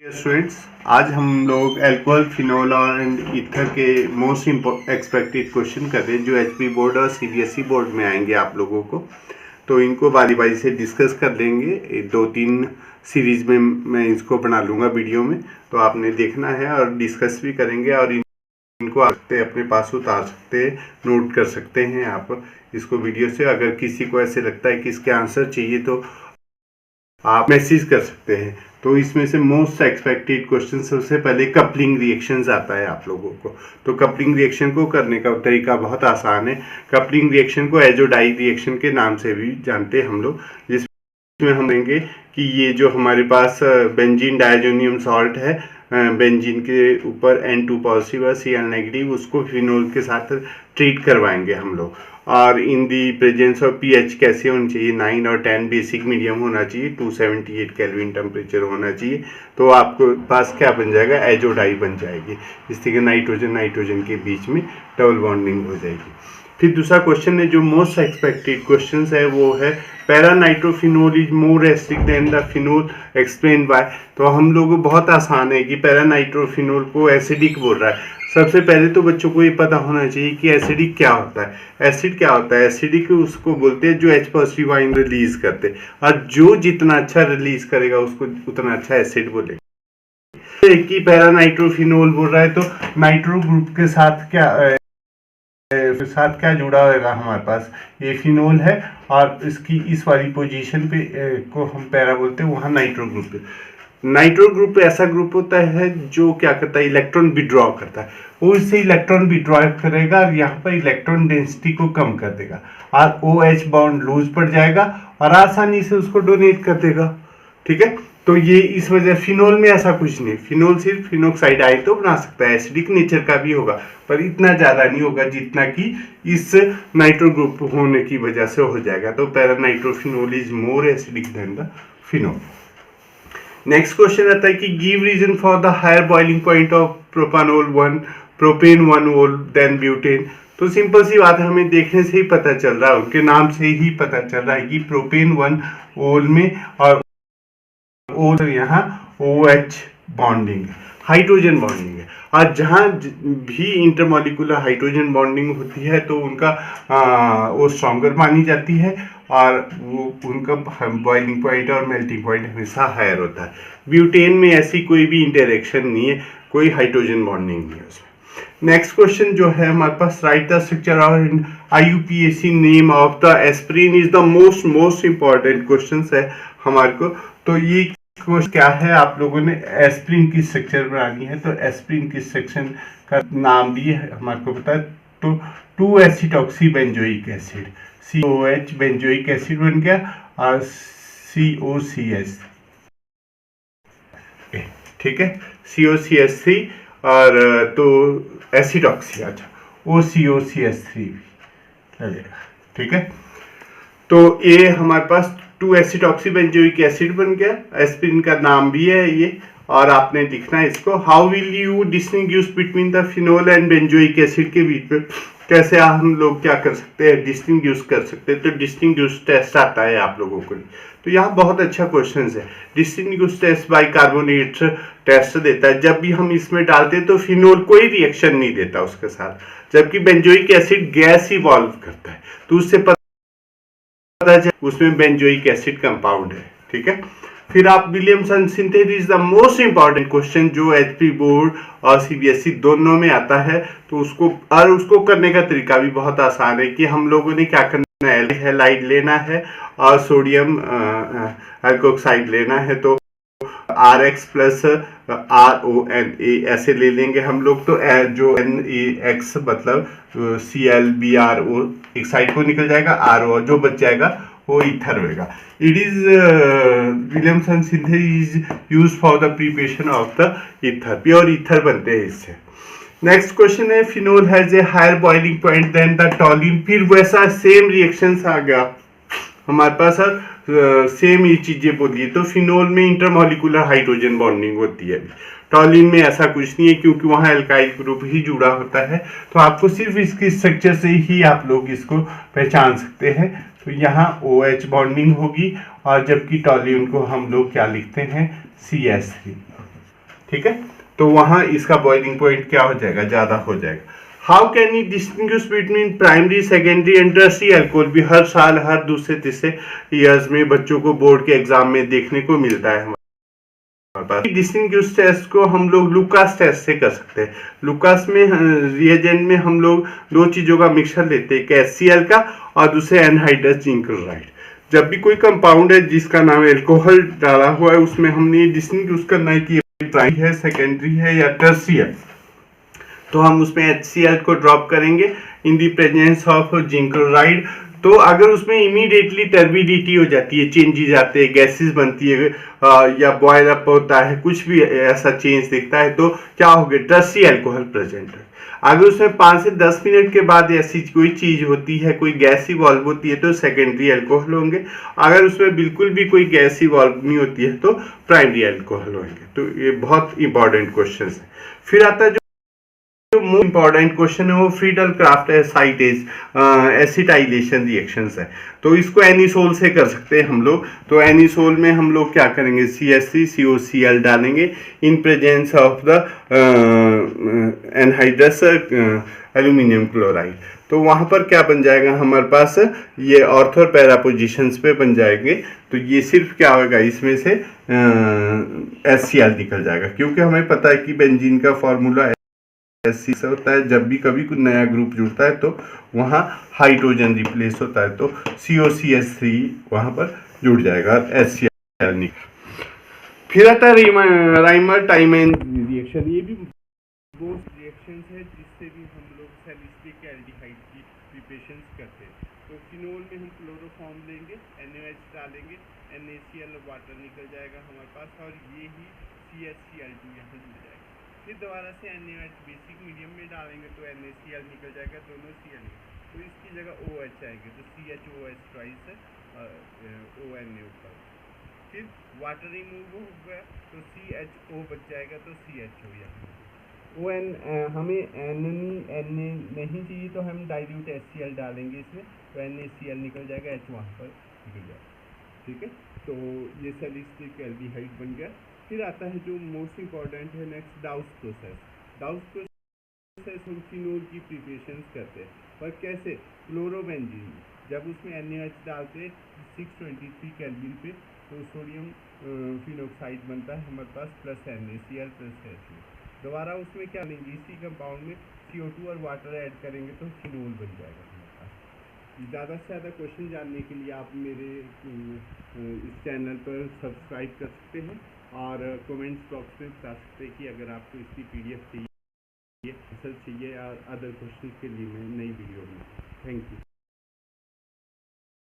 Students, आज हम लोग अल्कोहल, फिनोल और ईथर के मोस्ट एक्सपेक्टेड क्वेश्चन कर रहे हैं जो एचपी बोर्ड और सीबीएसई बोर्ड में आएंगे आप लोगों को। तो इनको बारी बारी से डिस्कस कर लेंगे। 2-3 सीरीज में मैं इसको बना लूँगा वीडियो में, तो आपने देखना है और डिस्कस भी करेंगे और इनको आते अपने पास उतार सकते हैं, नोट कर सकते हैं आप इसको वीडियो से। अगर किसी को ऐसे लगता है कि इसके आंसर चाहिए तो आप मैसेज कर सकते हैं। तो इसमें से मोस्ट एक्सपेक्टेड क्वेश्चन सबसे पहले कपलिंग रिएक्शंस आता है आप लोगों को। तो कपलिंग रिएक्शन को करने का तरीका बहुत आसान है। कपलिंग रिएक्शन को एजोडाई रिएक्शन के नाम से भी जानते हैं हम लोग, जिसमें हम देंगे कि ये जो हमारे पास बेंजीन डायजोनियम सॉल्ट है, बेंजीन के ऊपर N2 पॉजिटिव और Cl नेगेटिव, उसको फिनोल के साथ ट्रीट करवाएंगे हम लोग। और इन दी प्रेजेंस ऑफ पीएच कैसे होनी चाहिए, 9 और 10 बेसिक मीडियम होना चाहिए, 278 केल्विन टेम्परेचर होना चाहिए। तो आपको पास क्या बन जाएगा, एजोडाई बन जाएगी। इस तरह नाइट्रोजन के बीच में डबल बॉन्डिंग हो जाएगी। फिर दूसरा क्वेश्चन है जो मोस्ट एक्सपेक्टेड क्वेश्चन है, वो है para nitrophenol is more acidic than the phenol, explain why. तो हम लोग बहुत आसान है कि पैरा नाइट्रोफिनोल को एसिडिक बोल रहा है। सबसे पहले तो बच्चों को ये पता होना चाहिए कि एसिडिक क्या होता है। एसिड क्या होता है, एसिडिक उसको बोलते हैं जो H पॉजिटिव आयन रिलीज करते, और जो जितना अच्छा रिलीज करेगा उसको उतना अच्छा एसिड बोलेगा। कि पैरा नाइट्रोफिनोल बोल रहा है तो नाइट्रो ग्रुप के साथ क्या जुड़ा होगा हमारे पास, ये फिनोल है और इसकी इस वाली पोजीशन पे को हम पैरा बोलते हैं, वहाँ नाइट्रो ग्रुप है। नाइट्रो ग्रुप ऐसा ग्रुप होता है जो क्या करता है, इलेक्ट्रॉन विड्रॉ करता है। वो इससे इलेक्ट्रॉन विड्रॉ करेगा और यहाँ पर इलेक्ट्रॉन डेंसिटी को कम कर देगा और OH बॉन्ड लूज पड़ जाएगा और आसानी से उसको डोनेट कर देगा। ठीक है, तो ये इस वजह फिनोल में ऐसा कुछ नहीं। फिनोल सिर्फ फिनोक्साइड आयन तो बना सकता है, एसिडिक नेचर का भी होगा, पर इतना ज़्यादा नहीं होगा जितना कि इस नाइट्रो ग्रुप होने की वजह से हो जाएगा। तो para nitrophenol is more acidic than the phenol. Next question आता है कि give reason for the higher boiling point of propane 1 mol than butane. तो सिंपल सी बात है, हमें देखने से ही पता चल रहा है, उनके नाम से ही पता चल रहा है कि प्रोपेन 1 मोल में और यहाँ OH बॉन्डिंग है, हाइड्रोजन बॉन्डिंग है। और जहाँ भी इंटरमॉलिक्यूलर हाइड्रोजन बॉन्डिंग होती है तो उनका वो स्ट्रॉन्गर मानी जाती है और वो उनका बॉइलिंग पॉइंट और मेल्टिंग पॉइंट हमेशा हायर होता है। ब्यूटेन में ऐसी कोई भी इंटरेक्शन नहीं है, कोई हाइड्रोजन बॉन्डिंग नहीं है उसमें। नेक्स्ट क्वेश्चन जो है हमारे पास, राइट द स्ट्रक्चर और IUPAC name of the aspirin is the most important question है हमारे को। तो ये क्वेश्चन क्या है, आप लोगों ने एस्प्रिन की स्ट्रक्चर बनानी है, तो एस्प्रिन की स्ट्रक्चर का नाम भी हमारे को पता है। तो 2 acetoxy benzoic acid, COH benzoic acid बन गया और COCH, ठीक है, COCH3 और तो एसिडॉक्सी, अच्छा OCOCH3 लगेगा। ठीक है, तो ये हमारे पास 2 एसिटॉक्सी बेंजोइक एसिड बन गया, एस्प्रिन का नाम भी है ये। और आपने लिखना है इसको, how will you distinguish between the phenol and benzoic acid के बीच में कैसे हम लोग क्या कर सकते हैं, डिस्टिंग्विश कर सकते हैं। तो डिस्टिंग्विश टेस्ट आता है आप लोगों को। तो यहाँ बहुत अच्छा क्वेश्चन है। Distinguish test by carbonate test देता है, जब भी हम इसमें डालते हैं तो फिनोल कोई रिएक्शन नहीं देता उसके साथ, जबकि बेंजोइक एसिड गैस इवॉल्व करता है, तो उससे उसमें बेंजोइक एसिड कंपाउंड है। ठीक है, फिर आप Williamson synthesis is the most important question जो एचपी बोर्ड और सीबीएसई दोनों में आता है। तो उसको करने का तरीका भी बहुत आसान है कि हम लोगों ने क्या करना है, हैलाइड लेना है और सोडियम एल्कोक्साइड लेना है। तो RX प्लस RON ऐसे ले लेंगे हम लोग। तो जो NaX मतलब ClBrO एक साइड को निकल जाएगा, RO जो बच जाएगा वो ईथर होगा। It is Williamson synthesis is used for the preparation of the ether, pure ether बनते हैं इससे। नेक्स्ट क्वेश्चन है, phenol has a higher boiling point than the toluene. फिर वैसा सेम रिएक्शंस आ गया हमारे पास, सेम ये चीजें बोलिए। तो फिनोल में इंटरमॉलिक्यूलर हाइड्रोजन बॉन्डिंग होती है, टॉलिन में ऐसा कुछ नहीं है क्योंकि वहाँ एल्काइल ग्रुप ही जुड़ा होता है। तो आपको सिर्फ इसकी स्ट्रक्चर से ही आप लोग इसको पहचान सकते हैं। तो यहाँ OH बॉन्डिंग होगी और जबकि टॉलिन को हम लोग क्या लिखते हैं, CH3। ठीक है, तो वहां इसका बॉइलिंग पॉइंट क्या हो जाएगा, ज्यादा हो जाएगा। How can you distinguish between primary, secondary and tertiary alcohol? भी हर साल हर दूसरे तीसरे ईयर्स में बच्चों को बोर्ड के एग्जाम में देखने को मिलता है हमारे पास। डिस्टिंग्विश टेस्ट को हम लोग लुकास टेस्ट से कर सकते हैं। लुकास में रिएजेंट में हम लोग दो चीजों का मिक्सचर लेते हैं, एक HCl का और दूसरे एनहाइड्रस जिंक क्लोराइड। जब भी कोई कंपाउंड है जिसका नाम एल्कोहल डाला हुआ है, उसमें हमने डिस्टिंग्विश करना है कि प्राइमरी है, सेकेंडरी है या टर्शियरी है। तो हम उसमें HCl को ड्रॉप करेंगे in the presence of zinc chloride. तो अगर उसमें इमीडिएटली टर्बिडिटी हो जाती है, चेंजेस आते हैं, गैसेस बनती है या बॉयल अप होता है, कुछ भी ऐसा चेंज दिखता है, तो क्या हो गया, टर्शियरी अल्कोहल प्रेजेंट है। अगर उसमें 5 से 10 मिनट के बाद ऐसी कोई चीज होती है, कोई गैस इवॉल्व होती है, तो सेकेंडरी अल्कोहल होंगे। अगर उसमें बिल्कुल भी कोई गैस इवॉल्व नहीं होती है तो प्राइमरी अल्कोहल होंगे। तो ये बहुत इंपॉर्टेंट क्वेश्चन है। फिर आता है जो मोस्ट इंपॉर्टेंट क्वेश्चन है वो फ्रीडल क्राफ्ट एसिटाइलेशन रिएक्शंस है। तो इसको एनिसोल से कर सकते हैं हम लोग। तो एनिसोल में हम लोग क्या करेंगे, CH3COCl डालेंगे in presence of the anhydrous aluminium chloride. तो वहां पर क्या बन जाएगा हमारे पास, ये ऑर्थो और पैरा पोजिशंस पे बन जाएंगे। तो ये सिर्फ क्या होगा, इसमें से HCl निकल जाएगा, क्योंकि हमें पता है कि बेंजीन का फॉर्मूला HC से होता है। जब भी कभी कोई नया ग्रुप जुड़ता है तो वहाँ हाइड्रोजन रिप्लेस होता है, तो COCH3 वहाँ पर जुड़ जाएगा, HCl निकल। फिर आता है राइमर टाइमन रिएक्शन। ये भी वो रिएक्शन है जिससे भी हम लोग सैलिसिलिक एल्डिहाइड की प्रिपरेशन करते हैं। तो फिनोल में हम क्लोरोफॉर्म लेंगे, NaOH डालेंगे, NaCl वाटर निकल जाएगा हमारे पास, और ये ही CHCl2 यहाँ जुड़ जाएगा। फिर दोबारा से NaOH बेसिक मीडियम में डालेंगे तो NaCl निकल जाएगा, दोनों Cl। तो इसकी जगह OH आएगी, तो CHOH ट्वाइस ONA ऊपर। फिर वाटर रिमूव हो गया तो CHO बच जाएगा, तो CHO यहाँ। हमें Na नहीं चाहिए तो हम डाइल्यूट HCl डालेंगे इसमें, तो NaCl निकल जाएगा, H वहाँ पर निकल जाएगा। ठीक है, तो ये सैलिसिलिक एल्डिहाइड बन गया। फिर आता है जो मोस्ट इम्पॉर्टेंट है नेक्स्ट, डाउस प्रोसेस। डाउस प्रोसेस हम फिनोल की प्रिपरेशन करते हैं, पर कैसे, क्लोरोबेंजीन जब उसमें NaOH डालते हैं 623 केल्विन पे, तो सोडियम फिनोक्साइड बनता है हमारे पास प्लस NaCl प्लस HCl। दोबारा उसमें क्या लेंगे, इसी कंपाउंड में CO2 और वाटर ऐड करेंगे तो फिनोल बन जाएगा हमारे पास। ज़्यादा से ज़्यादा क्वेश्चन जानने के लिए आप मेरे इस चैनल पर सब्सक्राइब कर सकते हैं और कमेंट्स बॉक्स में बता सकते हैं कि अगर आपको इसकी PDF चाहिए, आंसर चाहिए या अदर क्वेश्चन के लिए मैं नई वीडियो बनाऊँ। Thank you.